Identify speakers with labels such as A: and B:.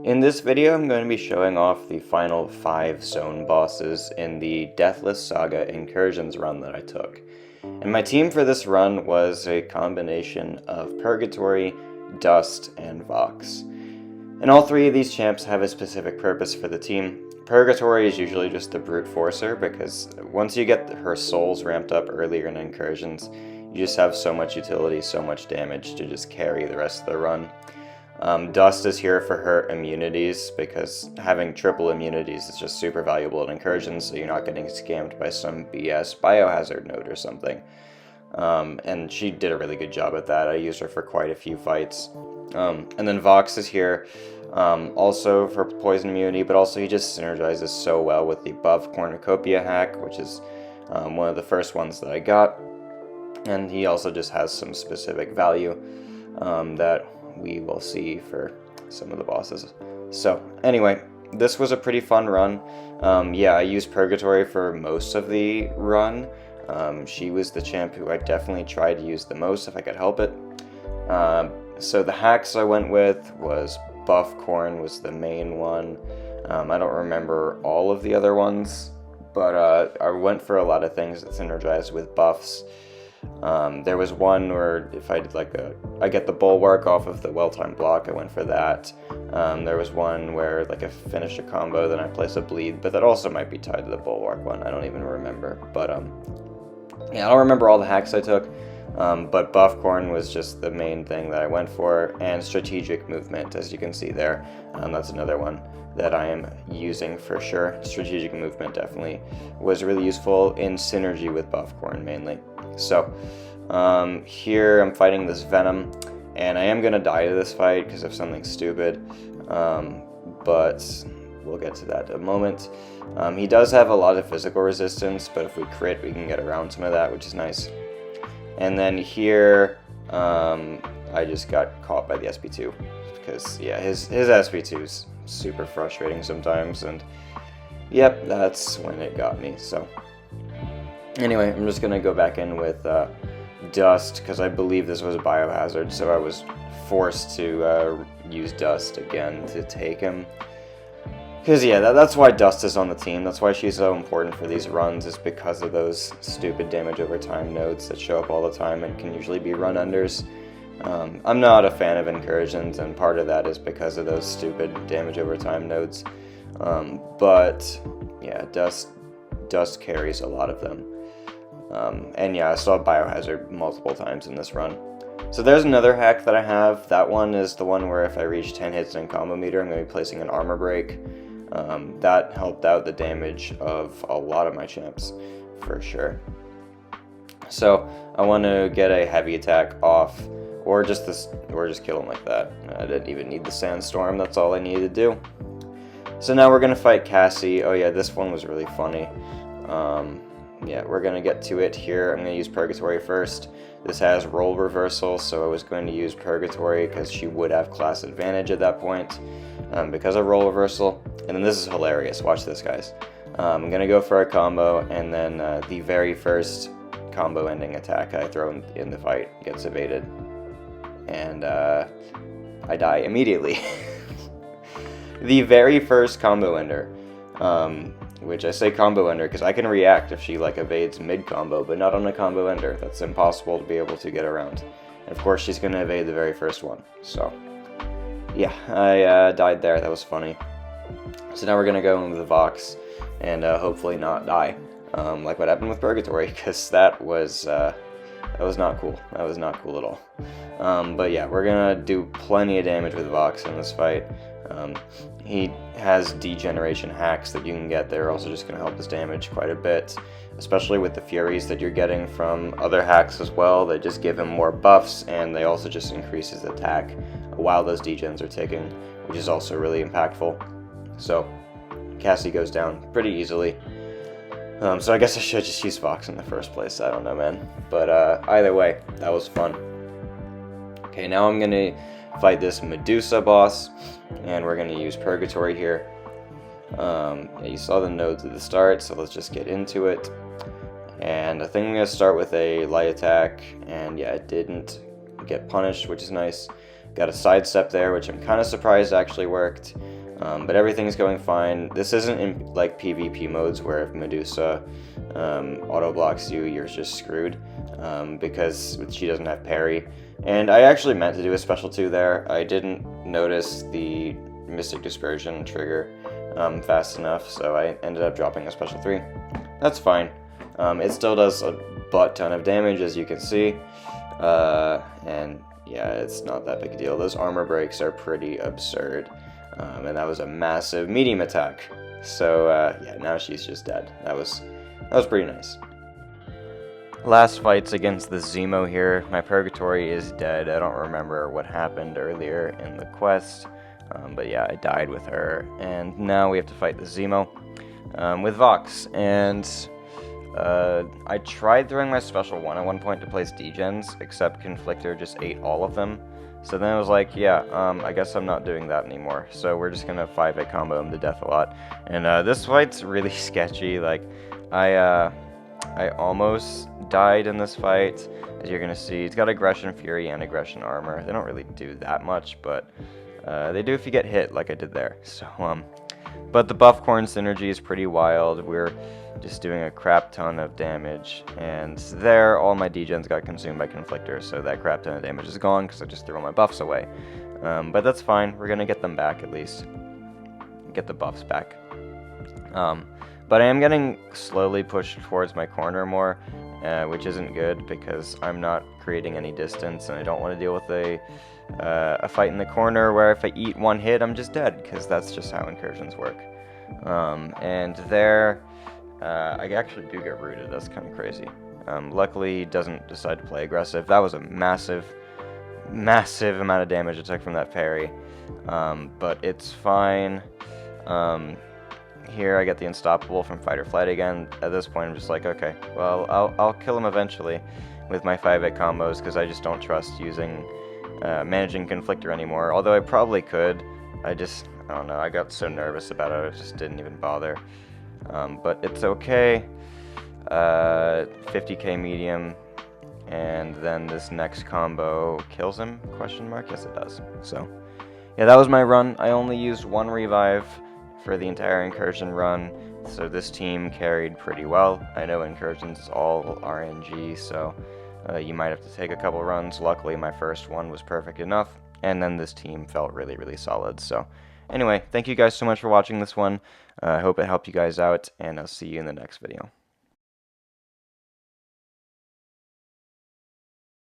A: In this video, I'm going to be showing off the final 5 zone bosses in the Deathless Saga Incursions run that I took. And my team for this run was a combination of Purgatory, Dust, and Vox. And all 3 of these champs have a specific purpose for the team. Purgatory is usually just the brute forcer, because once you get her souls ramped up earlier in Incursions, you just have so much utility, so much damage to just carry the rest of the run. Dust is here for her immunities, because having triple immunities is just super valuable in Incursions, so you're not getting scammed by some BS biohazard node or something. And she did a really good job at that. I used her for quite a few fights. And then Vox is here also for poison immunity, but also he just synergizes so well with the buff cornucopia hack, which is one of the first ones that I got. And he also just has some specific value that we will see for some of the bosses. So anyway, this was a pretty fun run. Yeah, I used Purgatory for most of the run. She was the champ who I definitely tried to use the most if I could help it. So the hacks I went with was Buff Corn was the main one. I don't remember all of the other ones, but I went for a lot of things that synergized with buffs. There was one where if I did I get the bulwark off of the well-timed block, I went for that. There was one where I finish a combo, then I place a bleed, but that also might be tied to the bulwark one. I don't even remember. But yeah, I don't remember all the hacks I took. But Buff Corn was just the main thing that I went for, and strategic movement, as you can see there. That's another one that I am using for sure. Strategic movement definitely was really useful in synergy with Buff Corn mainly. So here I'm fighting this Venom, and I am going to die to this fight because of something stupid, but we'll get to that in a moment. He does have a lot of physical resistance, but if we crit we can get around some of that, which is nice. And then here I just got caught by the SP2 because yeah, his SP2 is super frustrating sometimes, and yep, that's when it got me. So anyway, I'm just gonna go back in with Dust because I believe this was a biohazard, so I was forced to use Dust again to take him. Because yeah, that's why Dust is on the team. That's why she's so important for these runs, is because of those stupid damage over time nodes that show up all the time and can usually be run unders. I'm not a fan of Incursions, and part of that is because of those stupid damage over time nodes. But yeah, Dust carries a lot of them. And yeah, I saw Biohazard multiple times in this run. So there's another hack that I have. That one is the one where if I reach 10 hits in combo meter, I'm going to be placing an armor break. That helped out the damage of a lot of my champs, for sure. So I want to get a heavy attack off, or just kill him like that. I didn't even need the Sandstorm, that's all I needed to do. So now we're going to fight Cassie. Oh yeah, this one was really funny. Yeah, we're going to get to it here. I'm going to use Purgatory first. This has role reversal, so I was going to use Purgatory because she would have class advantage at that point because of role reversal. And then this is hilarious. Watch this, guys. I'm going to go for a combo, and then the very first combo ending attack I throw in the fight gets evaded. And I die immediately. The very first combo ender. Which I say combo ender because I can react if she evades mid-combo, but not on a combo ender. That's impossible to be able to get around. And of course she's going to evade the very first one. So yeah, I died there. That was funny. So now we're going to go into the Vox and hopefully not die, like what happened with Purgatory, because that was not cool. That was not cool at all. But yeah, we're going to do plenty of damage with Vox in this fight. He has degeneration hacks that you can get. They're also just going to help his damage quite a bit, especially with the Furies that you're getting from other hacks as well. They just give him more buffs, and they also just increase his attack while those degens are ticking, which is also really impactful. So Cassie goes down pretty easily. So I guess I should just use Vox in the first place. I don't know, man. But either way, that was fun. Okay, now I'm going to fight this Medusa boss, and we're going to use Purgatory here. Yeah, you saw the nodes at the start, so let's just get into it. And I think I'm going to start with a light attack, and yeah, it didn't get punished, which is nice. Got a sidestep there, which I'm kind of surprised actually worked. But everything's going fine. This isn't in like PvP modes where if Medusa auto blocks you, you're just screwed because she doesn't have parry. And I actually meant to do a special 2 there. I didn't notice the Mystic Dispersion trigger fast enough, so I ended up dropping a special 3. That's fine. It still does a butt ton of damage, as you can see. And yeah, it's not that big a deal. Those armor breaks are pretty absurd. And that was a massive medium attack. So yeah, now she's just dead. That was pretty nice. Last fight's against the Zemo here. My Purgatory is dead. I don't remember what happened earlier in the quest. But yeah, I died with her. And now we have to fight the Zemo with Vox. And I tried throwing my special 1 at one point to place degens, except Conflictor just ate all of them. So then I was like, yeah, I guess I'm not doing that anymore. So we're just going to 5-hit combo him to death a lot. And this fight's really sketchy. Like, I almost died in this fight. As you're going to see, it's got Aggression Fury and Aggression Armor. They don't really do that much, but they do if you get hit like I did there. So, but the Buffcorn synergy is pretty wild. We're just doing a crap ton of damage, and there all my degens got consumed by Conflictor, so that crap ton of damage is gone because I just threw all my buffs away. But that's fine, we're gonna get them back at least. Get the buffs back. But I am getting slowly pushed towards my corner more, which isn't good because I'm not creating any distance, and I don't want to deal with a fight in the corner where if I eat one hit, I'm just dead, because that's just how incursions work. And there, I actually do get rooted. That's kind of crazy. Luckily, he doesn't decide to play aggressive. That was a massive amount of damage I took from that parry. But it's fine. Here I get the Unstoppable from Fight or Flight again. At this point, I'm just like, okay, well, I'll kill him eventually with my 5-hit combos, because I just don't trust using managing Conflictor anymore. Although I probably could. I don't know. I got so nervous about it, I just didn't even bother. But it's okay. 50k medium, and then this next combo kills him? Question mark? Yes, it does. So, yeah, that was my run. I only used 1 revive for the entire Incursion run, so this team carried pretty well. I know Incursions is all RNG, so you might have to take a couple runs. Luckily, my first one was perfect enough, and then this team felt really, really solid. So, anyway, thank you guys so much for watching this one. I hope it helped you guys out, and I'll see you in the next video.